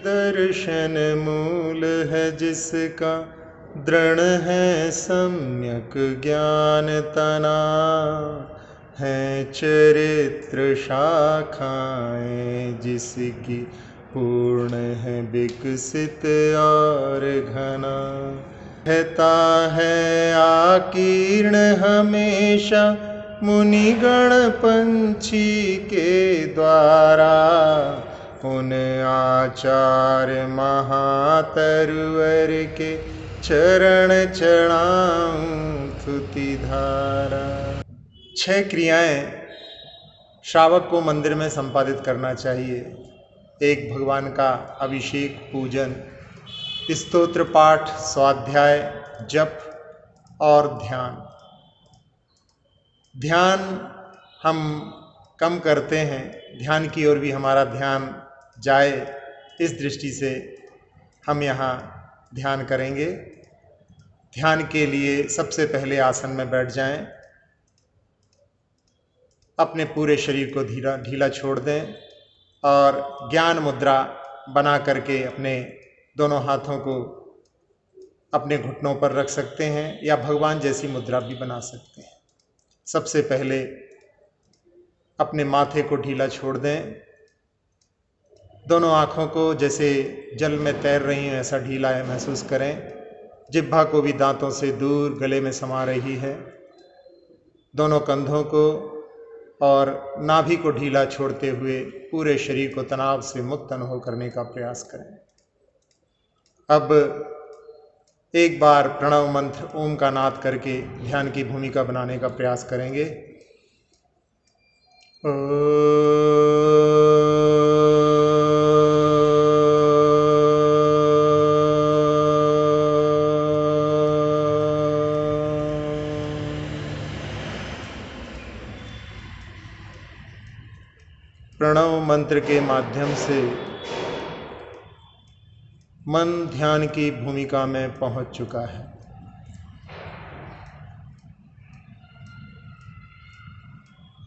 दर्शन मूल है जिसका, दृढ़ है सम्यक ज्ञान तना, है चरित्र शाखाएं जिसकी, पूर्ण है विकसित और घना। रहता है आकीर्ण हमेशा मुनिगण पंछी के द्वारा, उन आचार्य महातरुवर के चरण चढ़ाऊं स्तुति धारा। 6 क्रियाएं श्रावक को मंदिर में संपादित करना चाहिए। 1 भगवान का अभिषेक पूजन, स्तोत्र पाठ, स्वाध्याय, जप और ध्यान। ध्यान हम कम करते हैं, ध्यान की ओर भी हमारा ध्यान जाए, इस दृष्टि से हम यहाँ ध्यान करेंगे। ध्यान के लिए सबसे पहले आसन में बैठ जाएं, अपने पूरे शरीर को ढीला छोड़ दें और ज्ञान मुद्रा बना करके अपने दोनों हाथों को अपने घुटनों पर रख सकते हैं या भगवान जैसी मुद्रा भी बना सकते हैं। सबसे पहले अपने माथे को ढीला छोड़ दें, दोनों आँखों को जैसे जल में तैर रही हैं ऐसा ढीला है महसूस करें। जिह्वा को भी दांतों से दूर गले में समा रही है। दोनों कंधों को और नाभि को ढीला छोड़ते हुए पूरे शरीर को तनाव से मुक्त अनुभव करने का प्रयास करें। अब एक बार प्रणव मंत्र ओम का नाद करके ध्यान की भूमिका बनाने का प्रयास करेंगे। प्रणव मंत्र के माध्यम से मन ध्यान की भूमिका में पहुंच चुका है।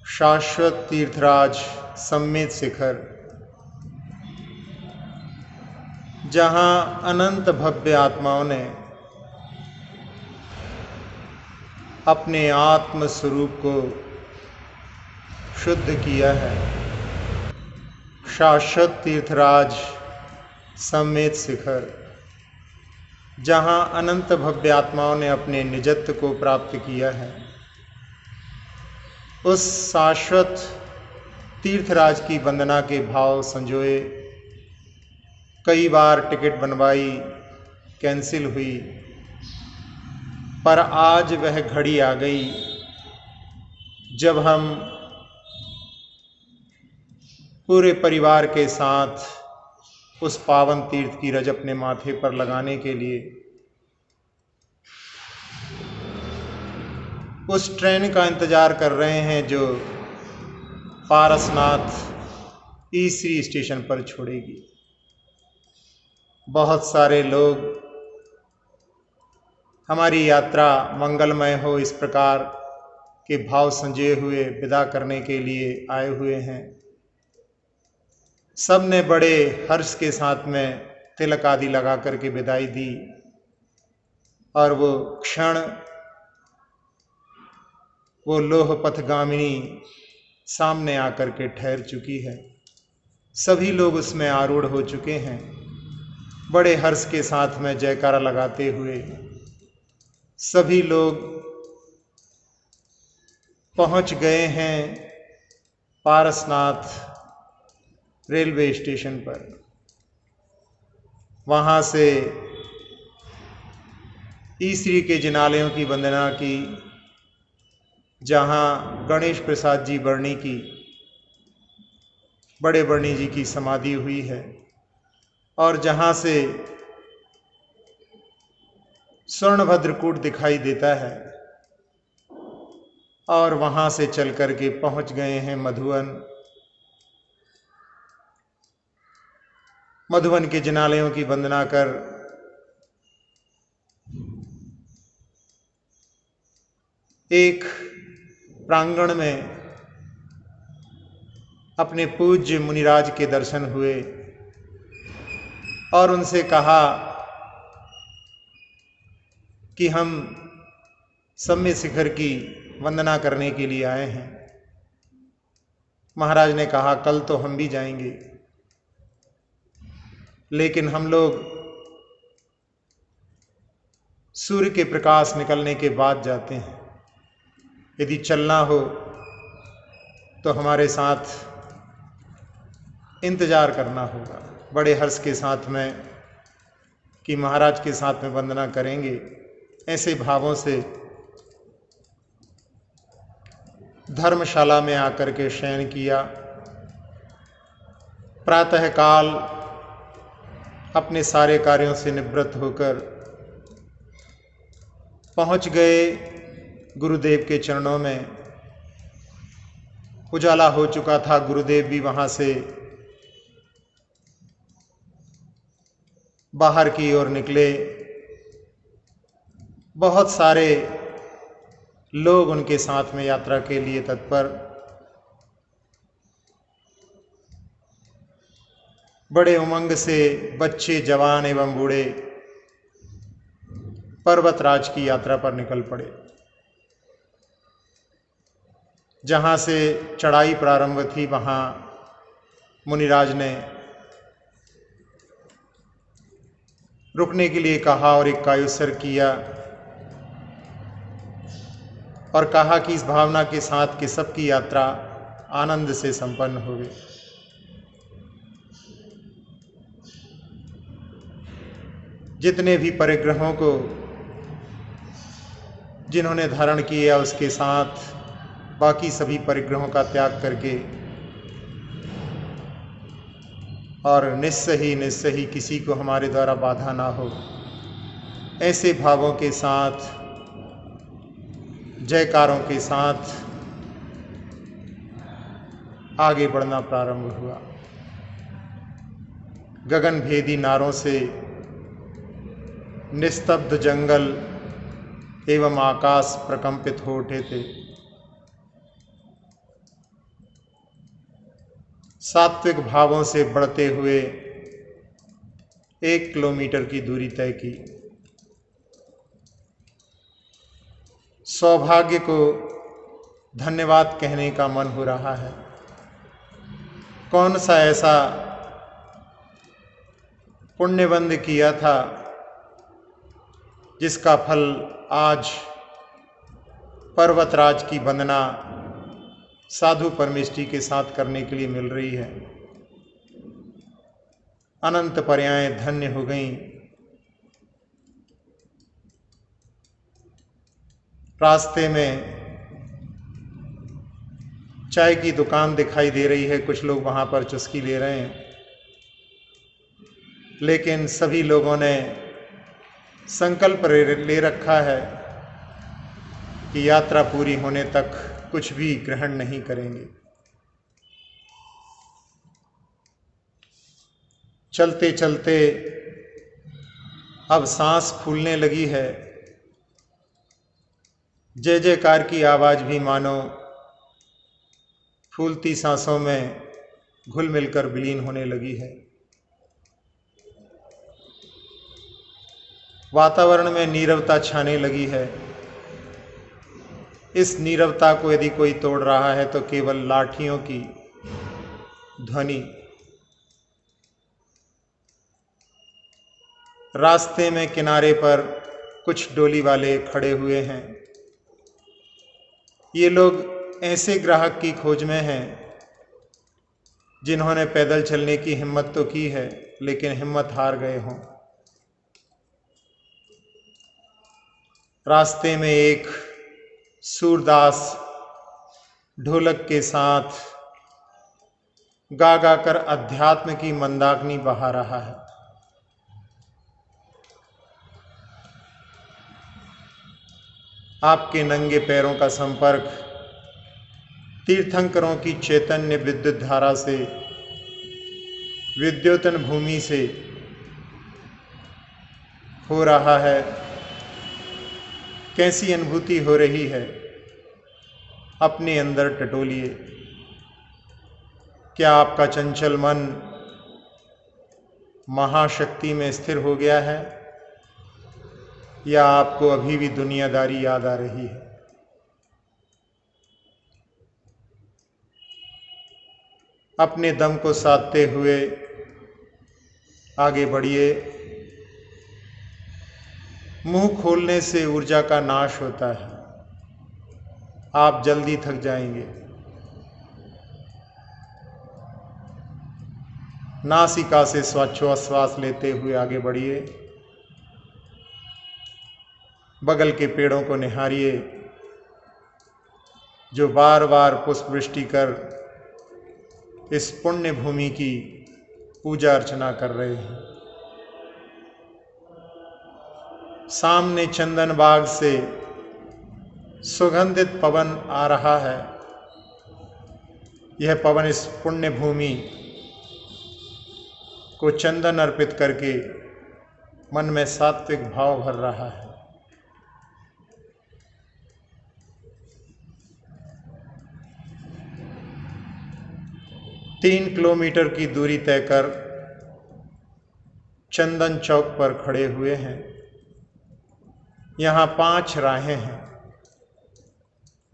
शाश्वत तीर्थराज सम्मेद शिखर, जहां अनंत भव्य आत्माओं ने अपने आत्म स्वरूप को शुद्ध किया है। शाश्वत तीर्थराज सम्मेद शिखर, जहां अनंत भव्य आत्माओं ने अपने निजत्व को प्राप्त किया है। उस शाश्वत तीर्थराज की वंदना के भाव संजोए कई बार टिकट बनवाई, कैंसिल हुई, पर आज वह घड़ी आ गई जब हम पूरे परिवार के साथ उस पावन तीर्थ की रज अपने माथे पर लगाने के लिए उस ट्रेन का इंतजार कर रहे हैं जो पारसनाथ ईसरी स्टेशन पर छोड़ेगी। बहुत सारे लोग हमारी यात्रा मंगलमय हो इस प्रकार के भाव संजोए हुए विदा करने के लिए आए हुए हैं। सब ने बड़े हर्ष के साथ में तिलक आदि लगा करके विदाई दी और वो क्षण, वो लोह पथगामिनी सामने आकर के ठहर चुकी है। सभी लोग उसमें आरूढ़ हो चुके हैं, बड़े हर्ष के साथ में जयकारा लगाते हुए सभी लोग पहुंच गए हैं पारसनाथ रेलवे स्टेशन पर। वहां से ईसरी के जिनालयों की वंदना की, जहां गणेश प्रसाद जी बर्णी की, बड़े बर्णी जी की समाधि हुई है और जहां से स्वर्णभद्रकूट दिखाई देता है और वहां से चल करके पहुंच गए हैं मधुवन। मधुवन के जिनालयों की वंदना कर एक प्रांगण में अपने पूज्य मुनिराज के दर्शन हुए और उनसे कहा कि हम सम्य शिखर की वंदना करने के लिए आए हैं। महाराज ने कहा कल तो हम भी जाएंगे, लेकिन हम लोग सूर्य के प्रकाश निकलने के बाद जाते हैं। यदि चलना हो तो हमारे साथ इंतजार करना होगा। बड़े हर्ष के साथ में कि महाराज के साथ में वंदना करेंगे, ऐसे भावों से धर्मशाला में आकर के शयन किया। प्रातःकाल अपने सारे कार्यों से निवृत्त होकर पहुंच गए गुरुदेव के चरणों में। उजाला हो चुका था, गुरुदेव भी वहां से बाहर की ओर निकले। बहुत सारे लोग उनके साथ में यात्रा के लिए तत्पर। बड़े उमंग से बच्चे, जवान एवं बूढ़े पर्वतराज की यात्रा पर निकल पड़े। जहां से चढ़ाई प्रारंभ थी वहां मुनिराज ने रुकने के लिए कहा और एक कायुत्सर किया और कहा कि इस भावना के साथ कि सबकी यात्रा आनंद से संपन्न हो गई। जितने भी परिग्रहों को जिन्होंने धारण किया, उसके साथ बाकी सभी परिग्रहों का त्याग करके और निस्सही किसी को हमारे द्वारा बाधा ना हो, ऐसे भावों के साथ, जयकारों के साथ आगे बढ़ना प्रारंभ हुआ। गगन भेदी नारों से निस्तब्ध जंगल एवं आकाश प्रकंपित हो उठे थे। सात्विक भावों से बढ़ते हुए 1 किलोमीटर की दूरी तय की। सौभाग्य को धन्यवाद कहने का मन हो रहा है। कौन सा ऐसा पुण्यबंध किया था जिसका फल आज पर्वतराज की वंदना साधु परमेष्टि के साथ करने के लिए मिल रही है। अनंत पर्यायें धन्य हो गईं। रास्ते में चाय की दुकान दिखाई दे रही है, कुछ लोग वहां पर चुस्की ले रहे हैं, लेकिन सभी लोगों ने संकल्प ले रखा है कि यात्रा पूरी होने तक कुछ भी ग्रहण नहीं करेंगे। चलते चलते अब सांस फूलने लगी है। जय जयकार की आवाज भी मानो फूलती सांसों में घुल मिलकर विलीन होने लगी है। वातावरण में नीरवता छाने लगी है। इस नीरवता को यदि कोई तोड़ रहा है तो केवल लाठियों की ध्वनि। रास्ते में किनारे पर कुछ डोली वाले खड़े हुए हैं। ये लोग ऐसे ग्राहक की खोज में हैं जिन्होंने पैदल चलने की हिम्मत तो की है, लेकिन हिम्मत हार गए हों। रास्ते में एक सूरदास ढोलक के साथ गा गा कर अध्यात्म की मंदाग्नि बहा रहा है। आपके नंगे पैरों का संपर्क तीर्थंकरों की चैतन्य विद्युत धारा से, विद्योतन भूमि से हो रहा है। कैसी अनुभूति हो रही है, अपने अंदर टटोलिए। क्या आपका चंचल मन महाशक्ति में स्थिर हो गया है, या आपको अभी भी दुनियादारी याद आ रही है? अपने दम को साधते हुए आगे बढ़िए। मुंह खोलने से ऊर्जा का नाश होता है, आप जल्दी थक जाएंगे। नासिका से श्वासोच्छ्वास लेते हुए आगे बढ़िए। बगल के पेड़ों को निहारिए, जो बार बार पुष्पवृष्टि कर इस पुण्य भूमि की पूजा अर्चना कर रहे हैं। सामने चंदन बाग से सुगंधित पवन आ रहा है। यह पवन इस पुण्य भूमि को चंदन अर्पित करके मन में सात्विक भाव भर रहा है। तीन किलोमीटर की दूरी तय कर चंदन चौक पर खड़े हुए हैं। यहाँ 5 राहें हैं।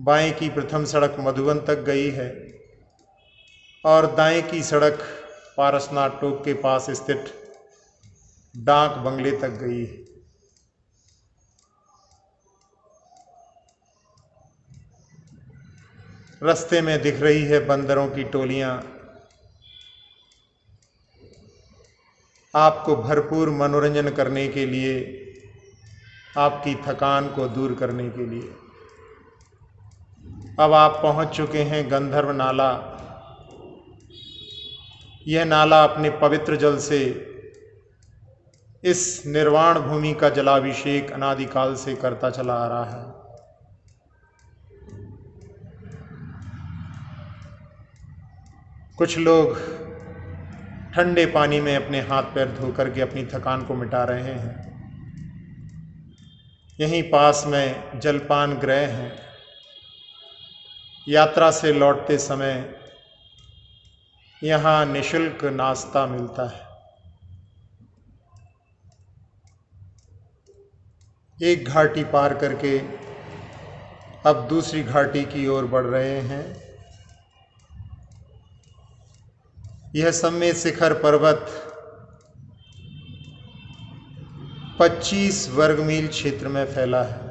बाएं की प्रथम सड़क मधुबन तक गई है और दाएं की सड़क पारसनाथ टोक के पास स्थित डाक बंगले तक गई है। रास्ते में दिख रही है बंदरों की टोलियां, आपको भरपूर मनोरंजन करने के लिए, आपकी थकान को दूर करने के लिए। अब आप पहुंच चुके हैं गंधर्व नाला। यह नाला अपने पवित्र जल से इस निर्वाण भूमि का जलाभिषेक अनादिकाल से करता चला आ रहा है। कुछ लोग ठंडे पानी में अपने हाथ पैर धो करके अपनी थकान को मिटा रहे हैं। यहीं पास में जलपान गृह हैं। यात्रा से लौटते समय यहाँ निःशुल्क नाश्ता मिलता है। एक घाटी पार करके अब दूसरी घाटी की ओर बढ़ रहे हैं। यह सम्मेद शिखर पर्वत 25 वर्ग मील क्षेत्र में फैला है।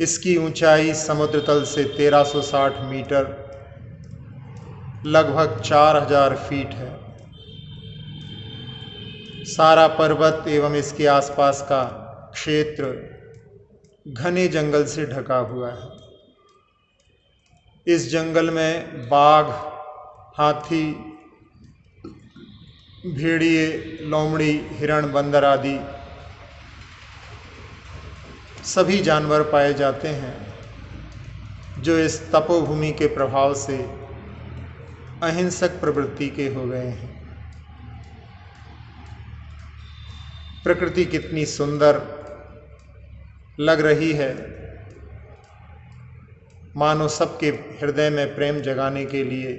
इसकी ऊंचाई समुद्र तल से 1360 मीटर, लगभग 4000 फीट है। सारा पर्वत एवं इसके आसपास का क्षेत्र घने जंगल से ढका हुआ है। इस जंगल में बाघ, हाथी, भेड़िए, लोमड़ी, हिरण, बंदर आदि सभी जानवर पाए जाते हैं, जो इस तपोभूमि के प्रभाव से अहिंसक प्रवृत्ति के हो गए हैं। प्रकृति कितनी सुंदर लग रही है, मानो सबके हृदय में प्रेम जगाने के लिए,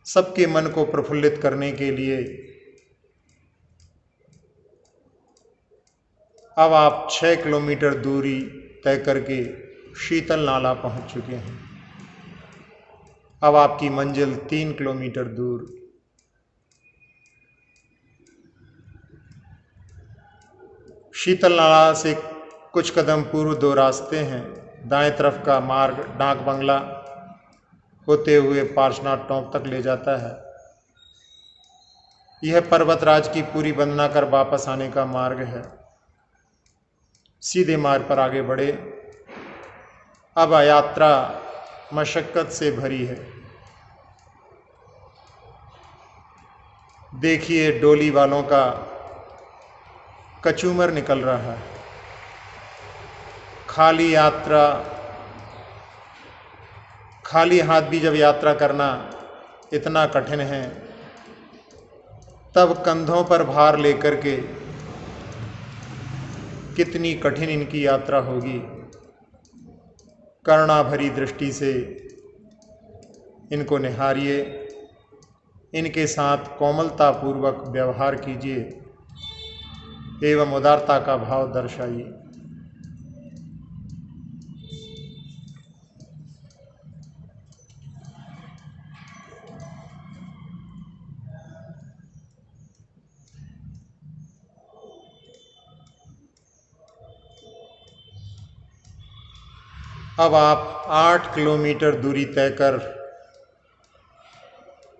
सबके मन को प्रफुल्लित करने के लिए। अब आप 6 किलोमीटर दूरी तय करके शीतल नाला पहुंच चुके हैं। अब आपकी मंजिल 3 किलोमीटर दूर। शीतल नाला से कुछ कदम पूर्व 2 रास्ते हैं। दाएं तरफ का मार्ग डाक बंगला होते हुए पारसनाथ टोंक तक ले जाता है। यह पर्वतराज की पूरी वंदना कर वापस आने का मार्ग है। सीधे मार्ग पर आगे बढ़े। अब यात्रा मशक्कत से भरी है। देखिए डोली वालों का कचूमर निकल रहा है। खाली हाथ भी जब यात्रा करना इतना कठिन है, तब कंधों पर भार लेकर के कितनी कठिन इनकी यात्रा होगी। करुणा भरी दृष्टि से इनको निहारिए, इनके साथ कोमलता पूर्वक व्यवहार कीजिए एवं उदारता का भाव दर्शाइए। अब आप 8 किलोमीटर दूरी तय कर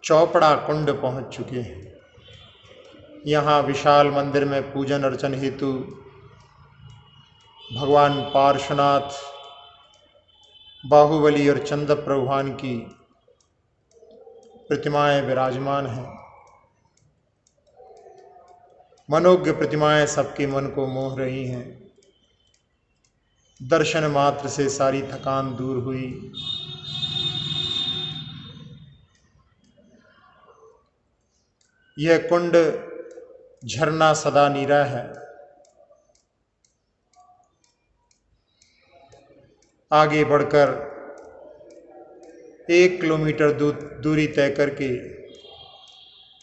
चौपड़ा कुंड पहुंच चुके हैं। यहाँ विशाल मंदिर में पूजन अर्चन हेतु भगवान पार्श्वनाथ, बाहुबली और चंद्रप्रभ भगवान की प्रतिमाएं विराजमान हैं। मनोज्ञ प्रतिमाएं सबके मन को मोह रही हैं। दर्शन मात्र से सारी थकान दूर हुई। यह कुंड झरना सदा नीरा है। आगे बढ़कर 1 किलोमीटर दूरी तय करके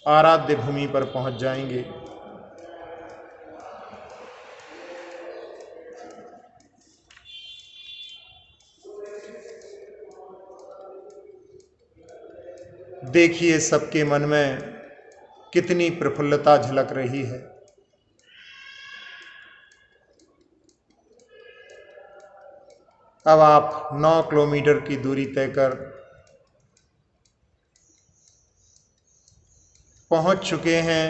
आराध्य भूमि पर पहुंच जाएंगे। देखिए सबके मन में कितनी प्रफुल्लता झलक रही है। अब आप 9 किलोमीटर की दूरी तय कर पहुंच चुके हैं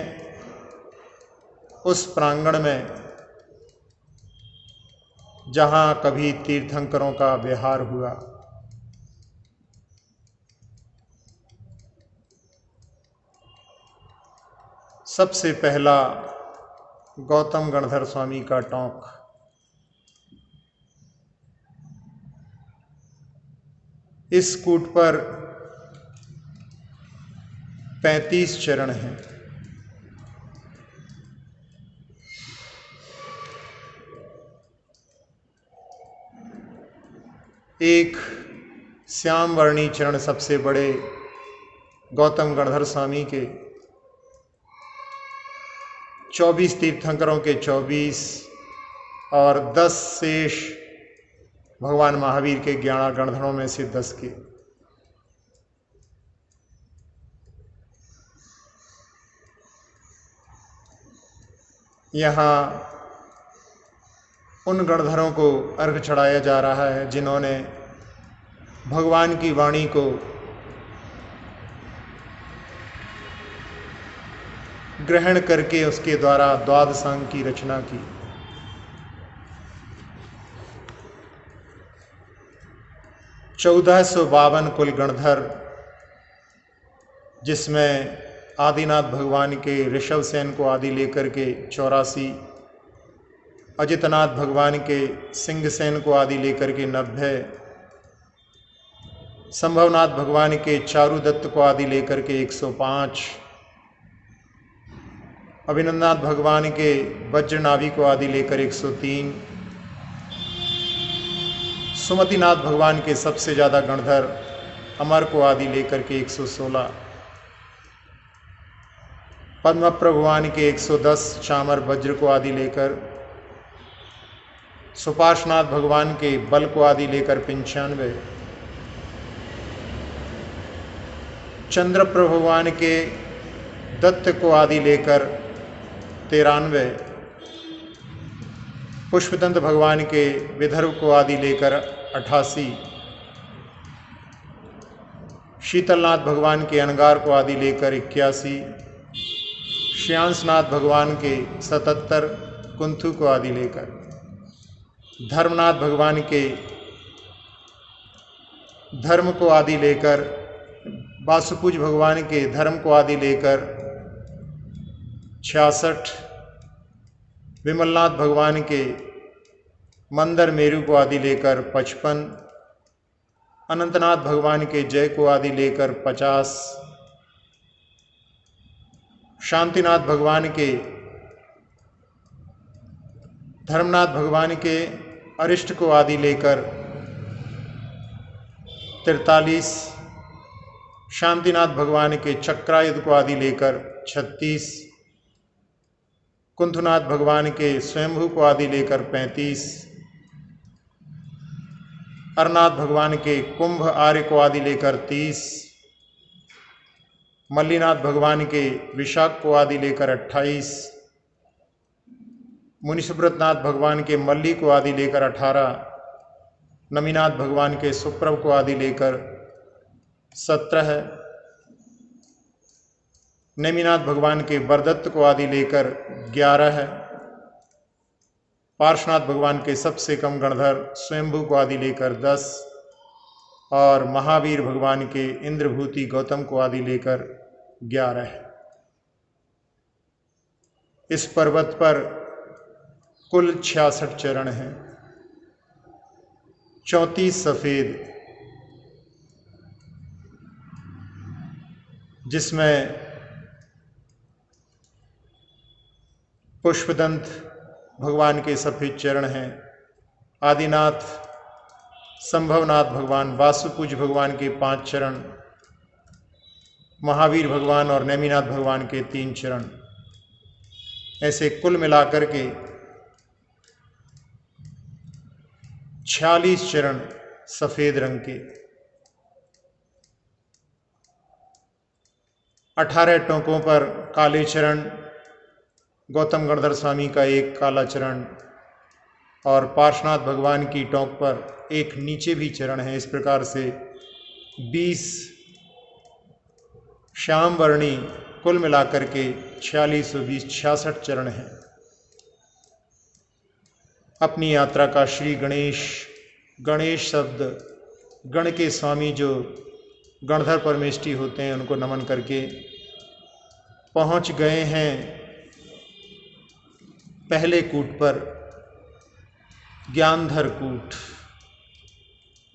उस प्रांगण में जहां कभी तीर्थंकरों का विहार हुआ। सबसे पहला गौतम गणधर स्वामी का टोंक। इस कूट पर 35 चरण हैं। एक श्याम वर्णी चरण सबसे बड़े गौतम गणधर स्वामी के, 24 तीर्थंकरों के 24 और 10 शेष भगवान महावीर के 11 गणधरों में से 10 के। यहाँ उन गणधरों को अर्घ चढ़ाया जा रहा है जिन्होंने भगवान की वाणी को ग्रहण करके उसके द्वारा द्वादशांग की रचना की। ₹1452 कुल गणधर, जिसमें आदिनाथ भगवान के ऋषभ सेन को आदि लेकर के 84, अजितनाथ भगवान के सिंह सेन को आदि लेकर के 90, संभवनाथ भगवान के चारुदत्त को आदि लेकर के 105, अभिनंदनाथ भगवान के वज्रनाभि को आदि लेकर 103, सुमतिनाथ भगवान के सबसे ज़्यादा गणधर अमर को आदि लेकर के 116, पद्मप्रभ भगवान के 110 चामर वज्र को आदि लेकर, सुपार्श्वनाथ भगवान के बल को आदि लेकर 95, चंद्रप्रभ भगवान के दत्त को आदि लेकर 93, पुष्पदंत भगवान के विदर्भ को आदि लेकर 88, शीतलनाथ भगवान के अनगार को आदि लेकर 81, श्यांसनाथ भगवान के 77 कुंथु को आदि लेकर, धर्मनाथ भगवान के धर्म को आदि लेकर, वासुपूज भगवान के धर्म को आदि लेकर 66, विमलनाथ भगवान के मंदर मेरू को आदि लेकर 55, अनंतनाथ भगवान के जय को आदि लेकर 50, शांतिनाथ भगवान के, धर्मनाथ भगवान के अरिष्ट को आदि लेकर 43, शांतिनाथ भगवान के चक्रायुध को आदि लेकर 36, कुंथनाथ भगवान के स्वयंभू को आदि लेकर 35, अरनाथ भगवान के कुंभ आर्य को आदि लेकर 30, मल्लीनाथ भगवान के विशाख को आदि लेकर 28, मुनिसुब्रतनाथ भगवान के मल्ली को आदि लेकर 18, नमीनाथ भगवान के सुप्रभ को आदि लेकर 17, नेमिनाथ भगवान के बरदत्त को आदि लेकर 11, पार्श्वनाथ भगवान के सबसे कम गणधर स्वयंभू को आदि लेकर 10 और महावीर भगवान के इंद्रभूति गौतम को आदि लेकर 11। इस पर्वत पर कुल 66 चरण हैं, 34 सफेद, जिसमें पुष्पदंत भगवान के सफेद चरण हैं, आदिनाथ संभवनाथ भगवान वासुपूज भगवान के 5 चरण, महावीर भगवान और नेमिनाथ भगवान के 3 चरण, ऐसे कुल मिलाकर के 46 चरण सफेद रंग के। 18 टोंकों पर काले चरण, गौतम गणधर स्वामी का एक काला चरण और पार्श्वनाथ भगवान की टोंक पर एक नीचे भी चरण है। इस प्रकार से 20 श्याम वर्णी कुल मिलाकर के 46 और 20 66 चरण हैं। अपनी यात्रा का श्री गणेश शब्द, गण के स्वामी जो गणधर परमेष्टि होते हैं उनको नमन करके पहुंच गए हैं पहले कूट पर, ज्ञानधर कूट।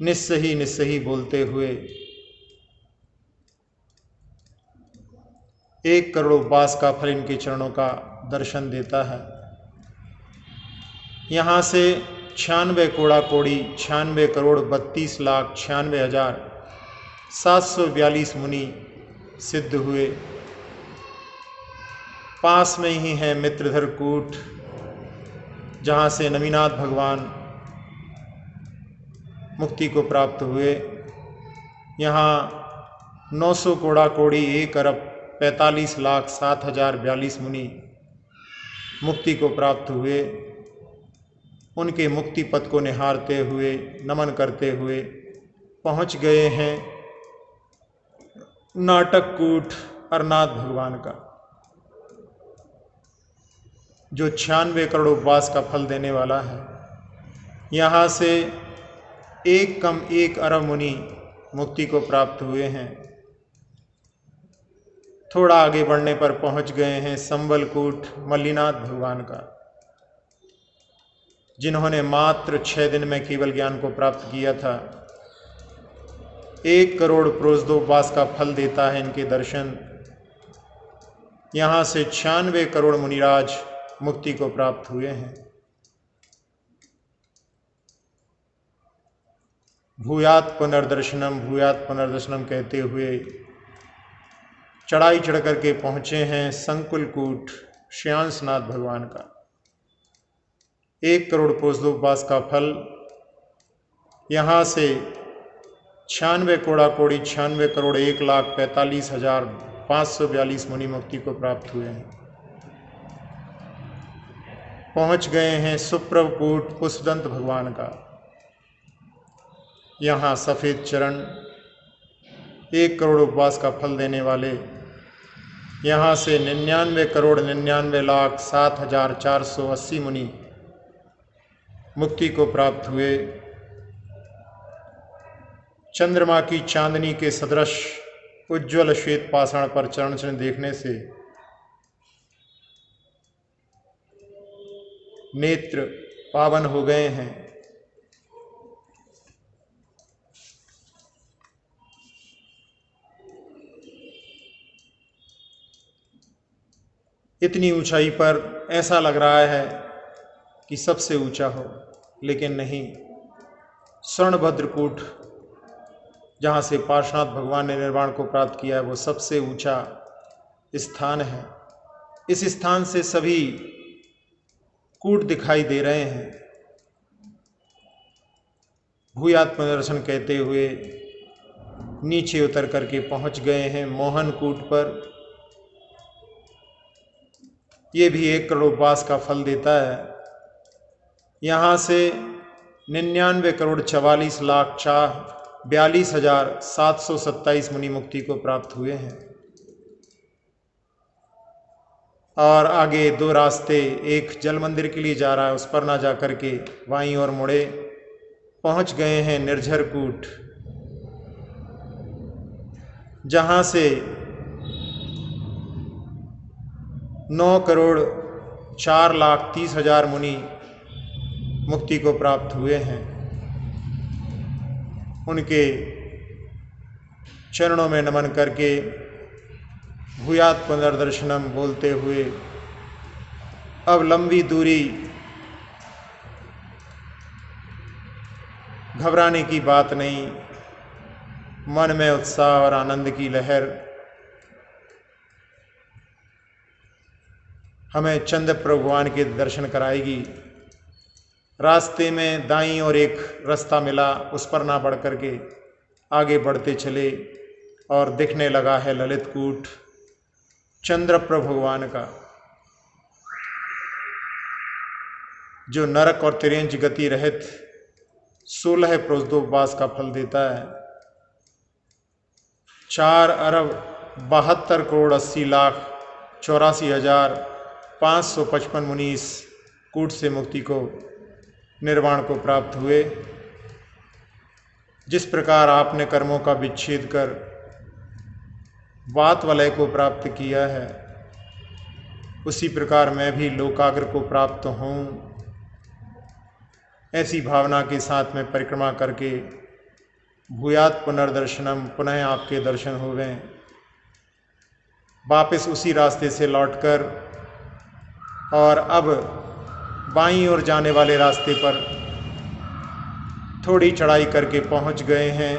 निस्सही निस्सही बोलते हुए 1 करोड़ उपवास का फल इनके चरणों का दर्शन देता है। यहाँ से 96 कोड़ा कोड़ी 96 करोड़ 32 लाख 96,742 मुनि सिद्ध हुए। पास में ही है मित्रधर कूट, जहाँ से नमीनाथ भगवान मुक्ति को प्राप्त हुए। यहाँ 900 कोड़ा कोड़ी 1 अरब 45 लाख 7,042 मुनि मुक्ति को प्राप्त हुए। उनके मुक्ति पथ को निहारते हुए, नमन करते हुए पहुँच गए हैं नाटक कूट अरनाथ भगवान का, जो 96 करोड़ उपवास का फल देने वाला है। यहाँ से 1 अरब मुनि मुक्ति को प्राप्त हुए हैं। थोड़ा आगे बढ़ने पर पहुँच गए हैं संबलकूट मल्लीनाथ भगवान का, जिन्होंने मात्र 6 दिन में केवल ज्ञान को प्राप्त किया था। 1 करोड़ प्रोजदो उपवास का फल देता है इनके दर्शन। यहाँ से 96 करोड़ मुनिराज मुक्ति को प्राप्त हुए हैं। भूयात पुनर्दर्शनम कहते हुए चढ़ाई चढ़ करके पहुँचे हैं संकुलकूट श्रेयांसनाथ भगवान का। 1 करोड़ प्रोजदो उपवास का फल, यहाँ से 96 कोड़ा कोड़ी 96 करोड़ 1,45,542 मुनि मुक्ति को प्राप्त हुए हैं। पहुँच गए हैं सुप्रभकूट पुष्पदंत भगवान का। यहाँ सफ़ेद चरण, 1 करोड़ उपवास का फल देने वाले। यहाँ से 99 करोड़ 99 लाख 7,480 मुनि मुक्ति को प्राप्त हुए। चंद्रमा की चांदनी के सदृश उज्ज्वल श्वेत पाषाण पर चरण चिन्ह देखने से नेत्र पावन हो गए हैं। इतनी ऊंचाई पर ऐसा लग रहा है कि सबसे ऊंचा हो, लेकिन नहीं। स्वर्णभद्रकूट जहाँ से पार्श्वनाथ भगवान ने निर्वाण को प्राप्त किया है, वो सबसे ऊंचा स्थान है। इस स्थान से सभी कूट दिखाई दे रहे हैं। भूयात्म दर्शन कहते हुए नीचे उतर करके पहुंच गए हैं मोहन कूट पर। यह भी 1 करोड़ उपवास का फल देता है। यहाँ से 99,44,42,727 मुनि मुक्ति को प्राप्त हुए हैं। और आगे 2 रास्ते, एक जल मंदिर के लिए जा रहा है, उस पर ना जा करके बाईं ओर मुड़े पहुंच गए हैं निर्झर कूट, जहां से 9,04,30,000 मुनि मुक्ति को प्राप्त हुए हैं। उनके चरणों में नमन करके भूयात् पुनर्दर्शनम बोलते हुए अब लंबी दूरी घबराने की बात नहीं। मन में उत्साह और आनंद की लहर हमें चंद्र भगवान के दर्शन कराएगी। रास्ते में दाईं ओर एक रास्ता मिला, उस पर ना बढ़ करके आगे बढ़ते चले और दिखने लगा है ललित कूट चंद्रप्रभ भगवान का, जो नरक और तिर्यंच गति रहित 16 प्रोद्योपवास का फल देता है। 4,72,80,84,555 मुनि इस कूट से मुक्ति को, निर्वाण को प्राप्त हुए। जिस प्रकार आपने कर्मों का विच्छेद कर वात वलय को प्राप्त किया है, उसी प्रकार मैं भी लोकाग्र को प्राप्त हूँ। ऐसी भावना के साथ में परिक्रमा करके भूयात् पुनर्दर्शनम, पुनः आपके दर्शन हो गए। वापस उसी रास्ते से लौटकर और अब बाईं ओर जाने वाले रास्ते पर थोड़ी चढ़ाई करके पहुंच गए हैं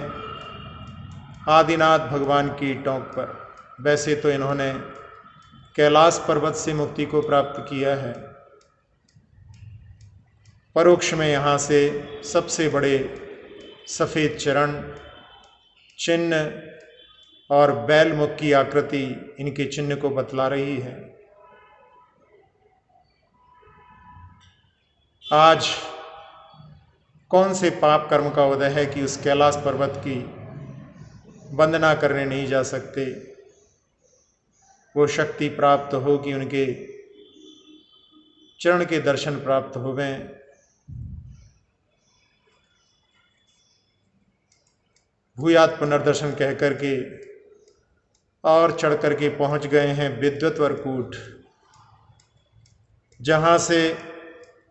आदिनाथ भगवान की टोंक पर। वैसे तो इन्होंने कैलाश पर्वत से मुक्ति को प्राप्त किया है, परोक्ष में यहाँ से सबसे बड़े सफ़ेद चरण चिन्ह और बैल मुख की आकृति इनके चिन्ह को बतला रही है। आज कौन से पाप कर्म का उदय है कि उस कैलाश पर्वत की वंदना करने नहीं जा सकते। वो शक्ति प्राप्त हो कि उनके चरण के दर्शन प्राप्त हो गए। भूयात् पुनर्दर्शन कह करके और चढ़ करके पहुंच गए हैं विद्वत्वर कूट, जहां से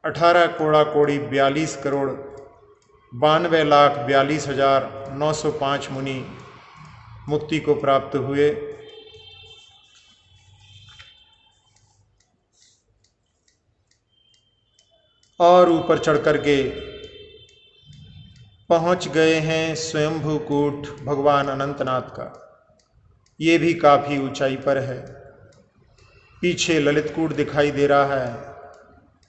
18 कोड़ा कोड़ी 42,92,42,905 मुनि मुक्ति को प्राप्त हुए। और ऊपर चढ़ करके पहुंच गए हैं स्वयंभू कूट भगवान अनंतनाथ का। ये भी काफ़ी ऊंचाई पर है। पीछे ललित कूट दिखाई दे रहा है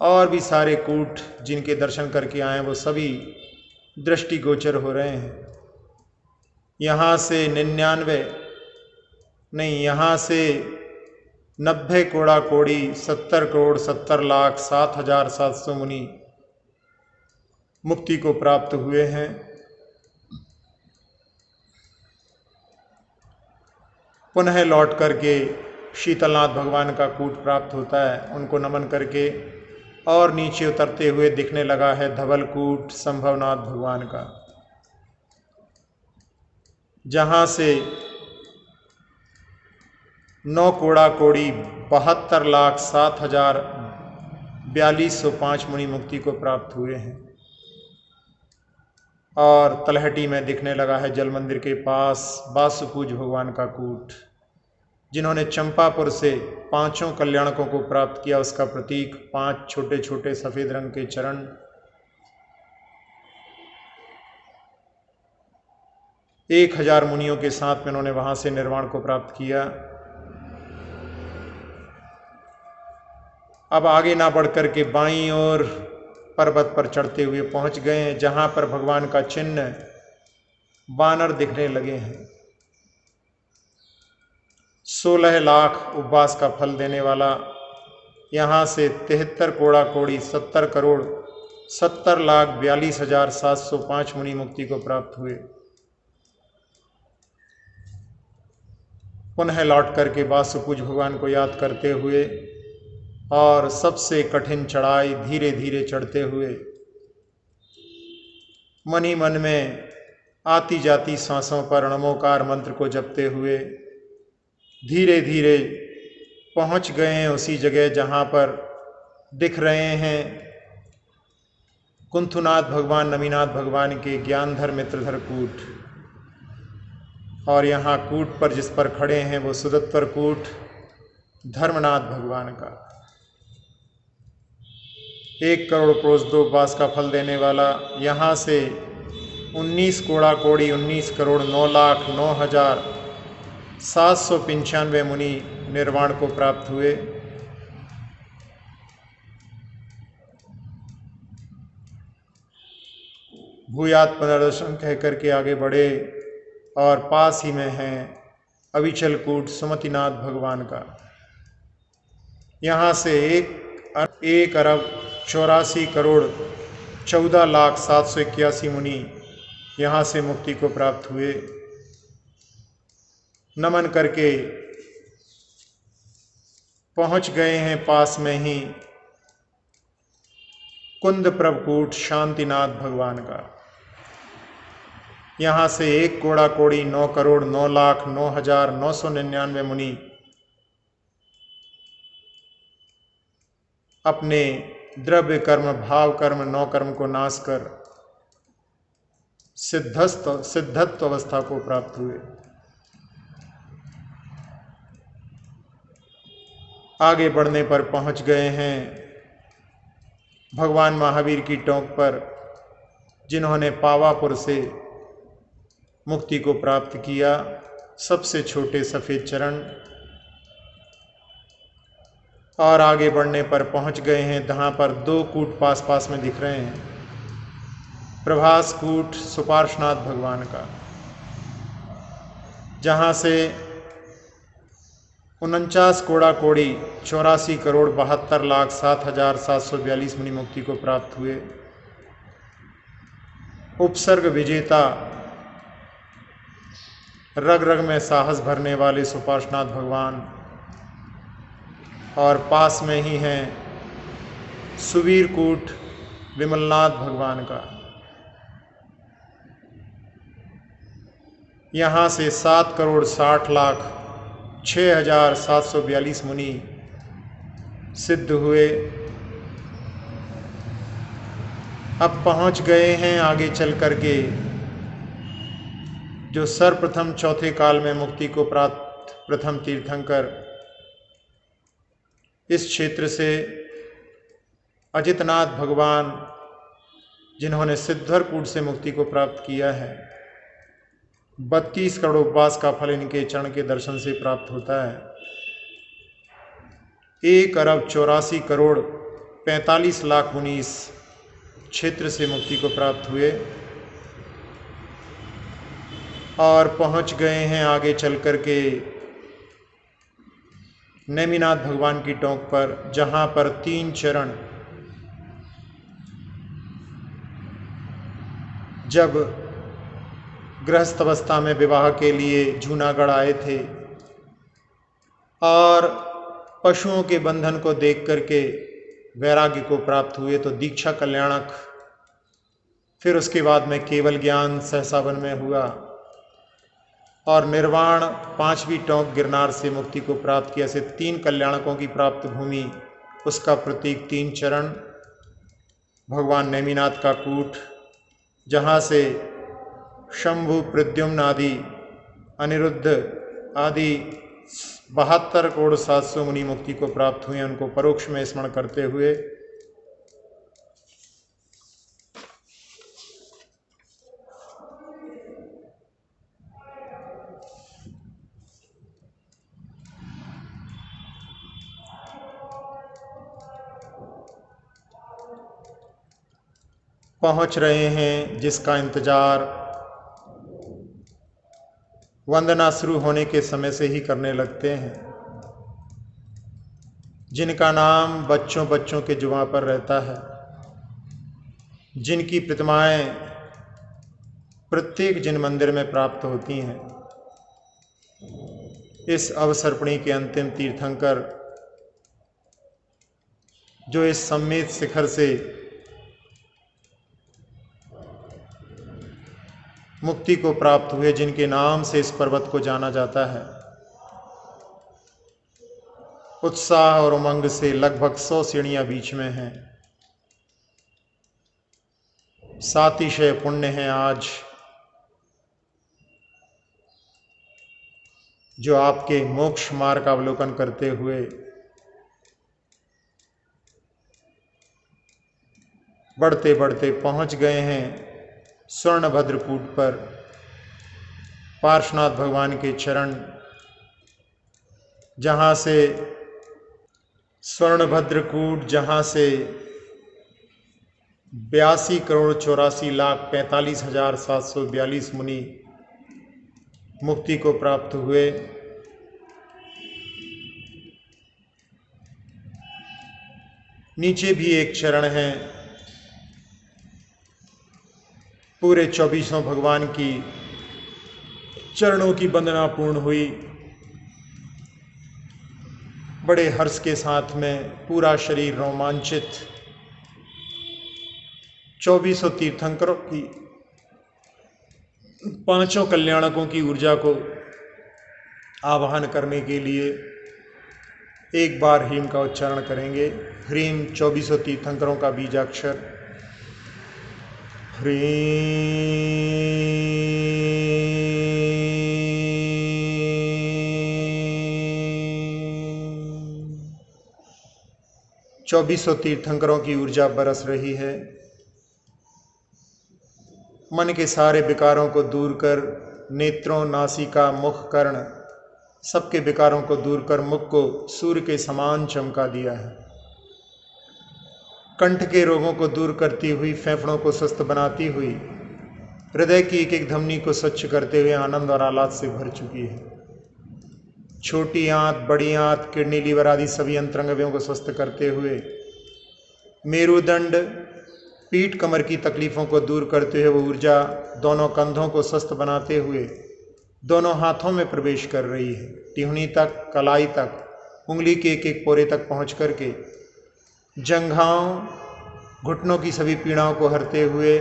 और भी सारे कूट जिनके दर्शन करके आए वो सभी दृष्टिगोचर हो रहे हैं। यहाँ से 90 कोड़ा कोड़ी 70,70,07,700 मुनि मुक्ति को प्राप्त हुए हैं। पुनः लौट करके शीतलनाथ भगवान का कूट प्राप्त होता है। उनको नमन करके और नीचे उतरते हुए दिखने लगा है धवल कूट संभवनाथ भगवान का, जहाँ से 9 कोड़ा कोड़ी 72,07,000 4205 मुनि मुक्ति को प्राप्त हुए हैं। और तलहटी में दिखने लगा है जल मंदिर के पास वासुपूज भगवान का कूट, जिन्होंने चंपापुर से 5 कल्याणकों को प्राप्त किया, उसका प्रतीक 5 छोटे छोटे सफेद रंग के चरण। एक 1000 मुनियों के साथ में उन्होंने वहां से निर्वाण को प्राप्त किया। अब आगे ना बढ़कर के बाईं ओर पर्वत पर चढ़ते हुए पहुंच गए हैं, जहां पर भगवान का चिन्ह वानर दिखने लगे हैं। 16 लाख उपवास का फल देने वाला, यहाँ से 73 कोड़ा कोड़ी 70 करोड़ 70,42,705 मुनि मुक्ति को प्राप्त हुए। पुनः लौट करके वासुपूज भगवान को याद करते हुए और सबसे कठिन चढ़ाई धीरे धीरे चढ़ते हुए मन ही मन में आती जाती सांसों पर नमोकार मंत्र को जपते हुए धीरे धीरे पहुंच गए हैं उसी जगह जहां पर दिख रहे हैं कुंथुनाथ भगवान नमीनाथ भगवान के ज्ञानधर मित्रधर कूट। और यहाँ कूट पर जिस पर खड़े हैं वो सुदत्वर कूट धर्मनाथ भगवान का 1 करोड़ क्रोश 2 उपवास का फल देने वाला। यहाँ से 19 कोड़ा कोड़ी 19 करोड़ 9,09,795 मुनि निर्वाण को प्राप्त हुए। भूयात पुनर्दर्शन कह करके आगे बढ़े और पास ही में है अविचल कूट सुमतिनाथ भगवान का। यहाँ से 1 अरब 84 करोड़ 14,0781 मुनि यहाँ से मुक्ति को प्राप्त हुए। नमन करके पहुँच गए हैं पास में ही कुंद प्रभकूट शांतिनाथ भगवान का। यहाँ से 1 कोड़ा कोड़ी 9 करोड़ 9,09,999 मुनि अपने द्रव्य कर्म भाव कर्म 9 कर्म को नाश कर सिद्धत्व अवस्था को प्राप्त हुए। आगे बढ़ने पर पहुंच गए हैं भगवान महावीर की टोंक पर, जिन्होंने पावापुर से मुक्ति को प्राप्त किया। सबसे छोटे सफ़ेद चरण। और आगे बढ़ने पर पहुंच गए हैं जहाँ पर 2 कूट पास पास में दिख रहे हैं, प्रभास कूट सुपार्श्वनाथ भगवान का, जहाँ से 49 कोड़ा कोड़ी 84 करोड़ 72,07,742 मुनि मुक्ति को प्राप्त हुए। उपसर्ग विजेता रग रग में साहस भरने वाले सुपार्श्वनाथ भगवान, और पास में ही हैं सुवीर कूट विमलनाथ भगवान का। यहाँ से 7 करोड़ 60 लाख 6,742 मुनि सिद्ध हुए। अब पहुँच गए हैं आगे चल करके जो सर्वप्रथम चौथे काल में मुक्ति को प्राप्त प्रथम तीर्थंकर, इस क्षेत्र से अजितनाथ भगवान, जिन्होंने सिद्धरकूट से मुक्ति को प्राप्त किया है। 32 करोड़ उपवास का फल इनके चरण के दर्शन से प्राप्त होता है। 1 अरब 84 करोड़ 45 लाख मुनि इस क्षेत्र से मुक्ति को प्राप्त हुए। और पहुंच गए हैं आगे चल करके नेमिनाथ भगवान की टोंक पर, जहां पर 3 चरण जब गृहस्थ अवस्था में विवाह के लिए जूनागढ़ आए थे और पशुओं के बंधन को देख करके वैराग्य को प्राप्त हुए, तो दीक्षा कल्याणक, फिर उसके बाद में केवल ज्ञान सहसावन में हुआ और निर्वाण 5वीं टोंक गिरनार से मुक्ति को प्राप्त किया। से 3 कल्याणकों की प्राप्त भूमि उसका प्रतीक 3 चरण, भगवान नेमिनाथ का कूट, जहाँ से शंभु, प्रद्युम्न आदि, अनिरुद्ध आदि 72 करोड़ 700 मुनि मुक्ति को प्राप्त हुए, उनको परोक्ष में स्मरण करते हुए पहुंच रहे हैं, जिसका इंतजार वंदना शुरू होने के समय से ही करने लगते हैं, जिनका नाम बच्चों बच्चों के जुबां पर रहता है, जिनकी प्रतिमाएं प्रत्येक जिन मंदिर में प्राप्त होती हैं। इस अवसर्पणी के अंतिम तीर्थंकर जो इस सम्मेत शिखर से मुक्ति को प्राप्त हुए, जिनके नाम से इस पर्वत को जाना जाता है, उत्साह और उमंग से लगभग 100 सीढ़ियां बीच में हैं। सातिशय पुण्य है आज जो आपके मोक्ष मार्ग का अवलोकन करते हुए बढ़ते बढ़ते पहुंच गए हैं स्वर्णभद्र कूट पर। पार्श्वनाथ भगवान के चरण, जहाँ से स्वर्णभद्र कूट, जहाँ से 82 करोड़ 84 लाख 45,742 मुनि मुक्ति को प्राप्त हुए। नीचे भी एक चरण है, पूरे 24 भगवान की चरणों की वंदना पूर्ण हुई। बड़े हर्ष के साथ में पूरा शरीर रोमांचित, 24 तीर्थंकरों की, 5 कल्याणकों की ऊर्जा को आवाहन करने के लिए एक बार ह्रीम का उच्चारण करेंगे। ह्रीम 24 तीर्थंकरों का बीजाक्षर। ह्रीं 24 तीर्थंकरों की ऊर्जा बरस रही है। मन के सारे विकारों को दूर कर, नेत्रों, नासिका, मुख, कर्ण, सबके विकारों को दूर कर मुख को सूर्य के समान चमका दिया है। कंठ के रोगों को दूर करती हुई, फेफड़ों को स्वस्थ बनाती हुई, हृदय की एक एक धमनी को स्वच्छ करते हुए आनंद और आह्लाद से भर चुकी है। छोटी आंत, बड़ी आंत, किडनी, लीवर आदि सभी अंतरंग अवयवों को स्वस्थ करते हुए, मेरुदंड, पीठ, कमर की तकलीफों को दूर करते हुए वो ऊर्जा दोनों कंधों को स्वस्थ बनाते हुए दोनों हाथों में प्रवेश कर रही है। टिहनी तक, कलाई तक, उंगली के एक एक पोरे तक पहुंच करके जंघाओं, घुटनों की सभी पीड़ाओं को हरते हुए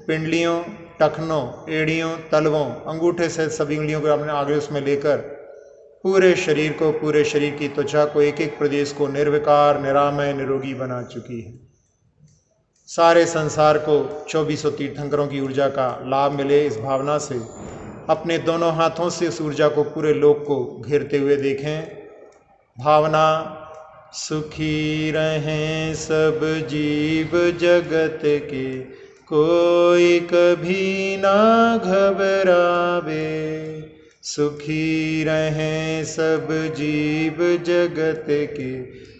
पिंडलियों, टखनों, एड़ियों, तलवों, अंगूठे से सभी उंगलियों को अपने आगे उसमें लेकर पूरे शरीर को, पूरे शरीर की त्वचा को, एक एक प्रदेश को निर्विकार, निरामय, निरोगी बना चुकी है। सारे संसार को 24 तीर्थंकरों की ऊर्जा का लाभ मिले, इस भावना से अपने दोनों हाथों से इस ऊर्जा को पूरे लोक को घेरते हुए देखें। भावना, सुखी रहें सब जीव जगत के, कोई कभी ना घबरावे। सुखी रहें सब जीव जगत के,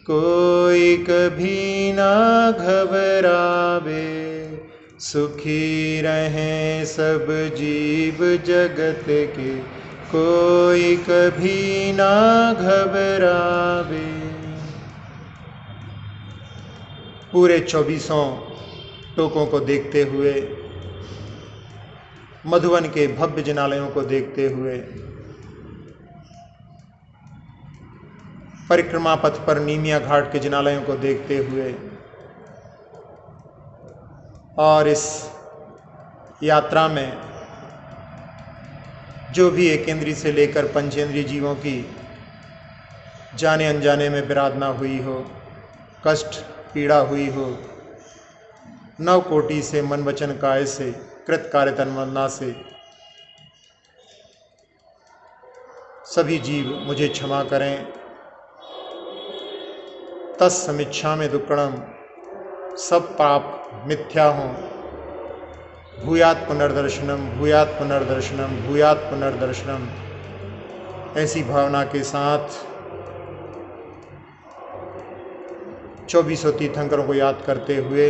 कोई कभी ना घबरावे। सुखी रहें सब जीव जगत के, कोई कभी ना घबरावे। पूरे 24 टोकों को देखते हुए, मधुवन के भव्य जिनालयों को देखते हुए, परिक्रमा पथ पर नीमिया घाट के जिनालयों को देखते हुए और इस यात्रा में जो भी एक इंद्रिय से लेकर पंचेंद्रिय जीवों की जाने अनजाने में विराधना हुई हो, कष्ट पीड़ा हुई हो, नव कोटि से मन वचन काय से कृत कार्य तन वंदना से सभी जीव मुझे क्षमा करें। तत्समिच्छामि दुक्कड़म, सब पाप मिथ्या हों। भूयात् पुनर्दर्शनम, भूयात् पुनर्दर्शनम, भूयात् पुनर्दर्शनम। ऐसी भावना के साथ 2400 तीर्थंकरों को याद करते हुए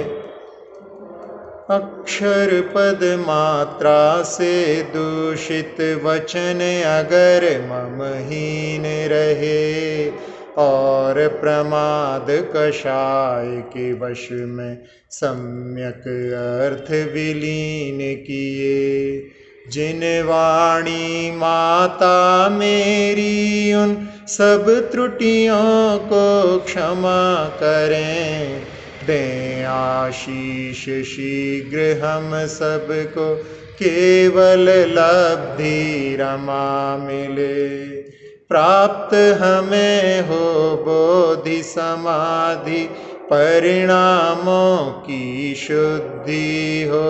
अक्षर पद मात्रा से दूषित वचन अगर ममहीन रहे और प्रमाद कषाय के वश में सम्यक अर्थ विलीन किए, जिन वाणी माता मेरी उन सब त्रुटियों को क्षमा करें। दें आशीष शीघ्र हम सबको केवल लब्धि रमा मिले। प्राप्त हमें हो बोधि समाधि परिणामों की शुद्धि हो।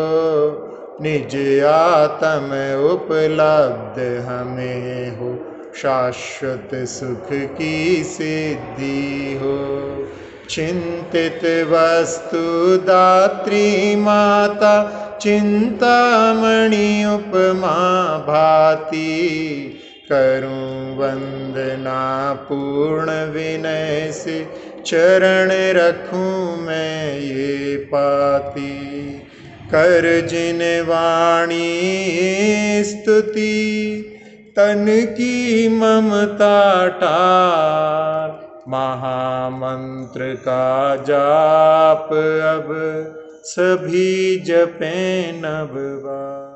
निज आत्म उपलब्ध हमें हो, शाश्वत सुख की सिद्धि हो। चिंतित वस्तु दात्री माता चिंतामणि उपमा भाती। करूं वंदना पूर्ण विनय से चरण रखूं मैं ये पाती। कर जिन वाणी स्तुति तन की ममता टार। महामंत्र का जाप अब सभी जपें नव बार।